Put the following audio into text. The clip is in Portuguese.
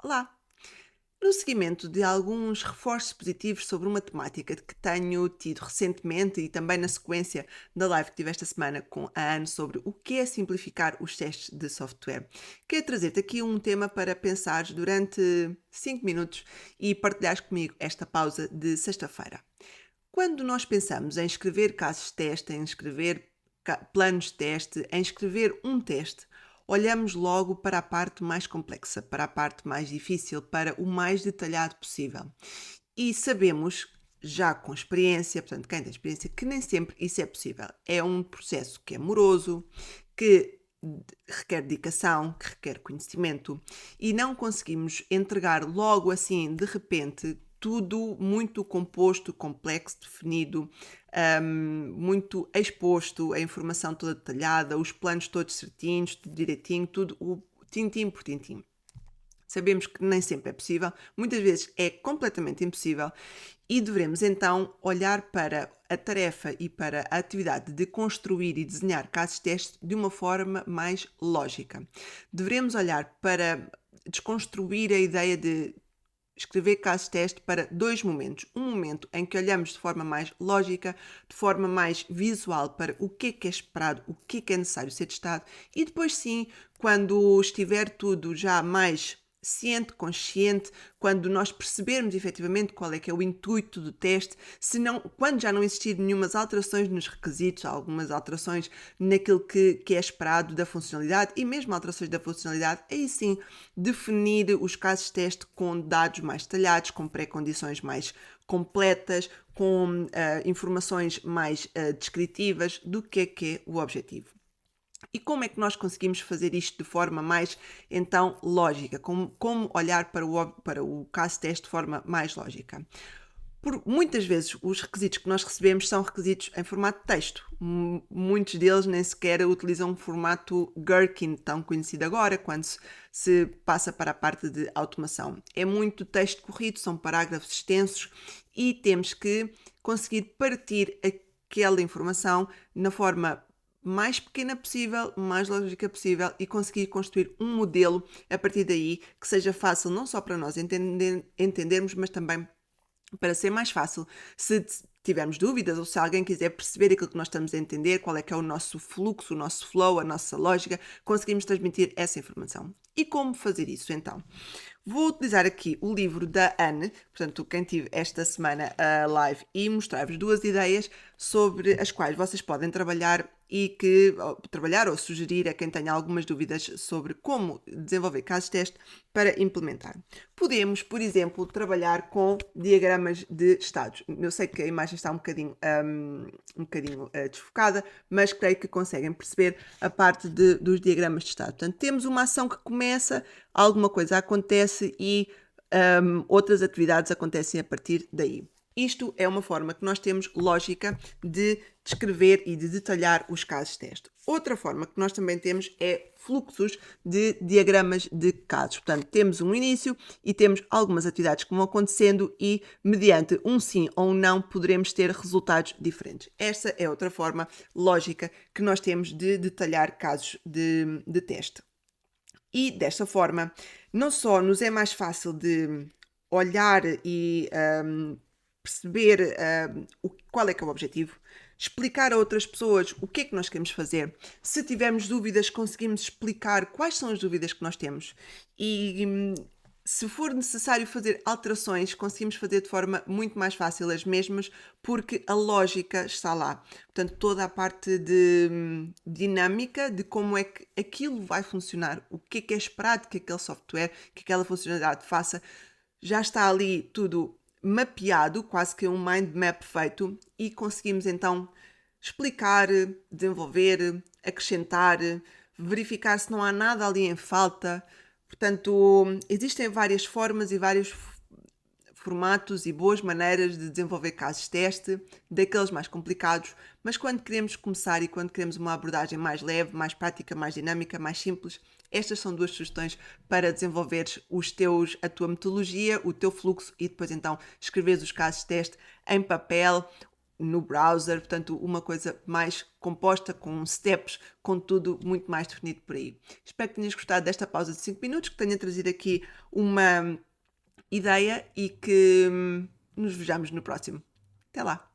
Olá! No seguimento de alguns reforços positivos sobre uma temática que tenho tido recentemente e também na sequência da live que tive esta semana com a Anne sobre o que é simplificar os testes de software, quero trazer-te aqui um tema para pensares durante 5 minutos e partilhares comigo esta pausa de sexta-feira. Quando nós pensamos em escrever casos de teste, em escrever planos de teste, em escrever um teste, olhamos logo para a parte mais complexa, para a parte mais difícil, para o mais detalhado possível. E sabemos, já com experiência, portanto, quem tem experiência, que nem sempre isso é possível. É um processo que é moroso, que requer dedicação, que requer conhecimento e não conseguimos entregar logo assim, de repente, tudo muito composto, complexo, definido, muito exposto, a informação toda detalhada, os planos todos certinhos, tudo direitinho, tudo o tintim por tintim. Sabemos que nem sempre é possível, muitas vezes é completamente impossível e devemos então olhar para a tarefa e para a atividade de construir e desenhar casos de teste de uma forma mais lógica. Devemos olhar para desconstruir a ideia de escrever casos de teste para dois momentos. Um momento em que olhamos de forma mais lógica, de forma mais visual para o que é esperado, o que é necessário ser testado e depois sim, quando estiver tudo já mais ciente, consciente, quando nós percebermos efetivamente qual é que é o intuito do teste, quando já não existir nenhumas alterações nos requisitos, algumas alterações naquilo que é esperado da funcionalidade e mesmo alterações da funcionalidade, aí sim definir os casos de teste com dados mais detalhados, com pré-condições mais completas, com informações mais descritivas do que é o objetivo. E como é que nós conseguimos fazer isto de forma mais, então, lógica? Como olhar para o caso teste de forma mais lógica? Por muitas vezes os requisitos que nós recebemos são requisitos em formato de texto. Muitos deles nem sequer utilizam um formato Gherkin, tão conhecido agora, quando se passa para a parte de automação. É muito texto corrido, são parágrafos extensos e temos que conseguir partir aquela informação na forma mais pequena possível, mais lógica possível e conseguir construir um modelo a partir daí que seja fácil não só para nós entendermos, mas também para ser mais fácil, se tivermos dúvidas ou se alguém quiser perceber aquilo que nós estamos a entender, qual é que é o nosso fluxo, o nosso flow, a nossa lógica, conseguimos transmitir essa informação. E como fazer isso então? Vou utilizar aqui o livro da Anne, portanto, quem tive esta semana a live, e mostrar-vos duas ideias sobre as quais vocês podem trabalhar ou sugerir a quem tenha algumas dúvidas sobre como desenvolver casos de teste para implementar. Podemos, por exemplo, trabalhar com diagramas de estados. Eu sei que a imagem está um bocadinho desfocada, mas creio que conseguem perceber a parte dos diagramas de estado. Portanto, temos uma ação que começa, alguma coisa acontece e outras atividades acontecem a partir daí. Isto é uma forma que nós temos lógica de descrever e de detalhar os casos de teste. Outra forma que nós também temos é fluxos de diagramas de casos. Portanto, temos um início e temos algumas atividades que vão acontecendo e, mediante um sim ou um não, poderemos ter resultados diferentes. Esta é outra forma lógica que nós temos de detalhar casos de teste. E, desta forma, não só nos é mais fácil de olhar e perceber qual é que é o objetivo, explicar a outras pessoas o que é que nós queremos fazer. Se tivermos dúvidas, conseguimos explicar quais são as dúvidas que nós temos e se for necessário fazer alterações, conseguimos fazer de forma muito mais fácil as mesmas, porque a lógica está lá. Portanto, toda a parte de dinâmica de como é que aquilo vai funcionar, o que é esperado que aquele software, que aquela funcionalidade faça, já está ali tudo mapeado, quase que um mind map feito, e conseguimos então explicar, desenvolver, acrescentar, verificar se não há nada ali em falta. Portanto, existem várias formas e vários formatos e boas maneiras de desenvolver casos de teste, daqueles mais complicados, mas quando queremos começar e quando queremos uma abordagem mais leve, mais prática, mais dinâmica, mais simples, estas são duas sugestões para desenvolveres a tua metodologia, o teu fluxo e depois então escreveres os casos de teste em papel, no browser, portanto, uma coisa mais composta, com steps, com tudo muito mais definido por aí. Espero que tenhas gostado desta pausa de 5 minutos, que tenha trazido aqui uma ideia e que nos vejamos no próximo. Até lá!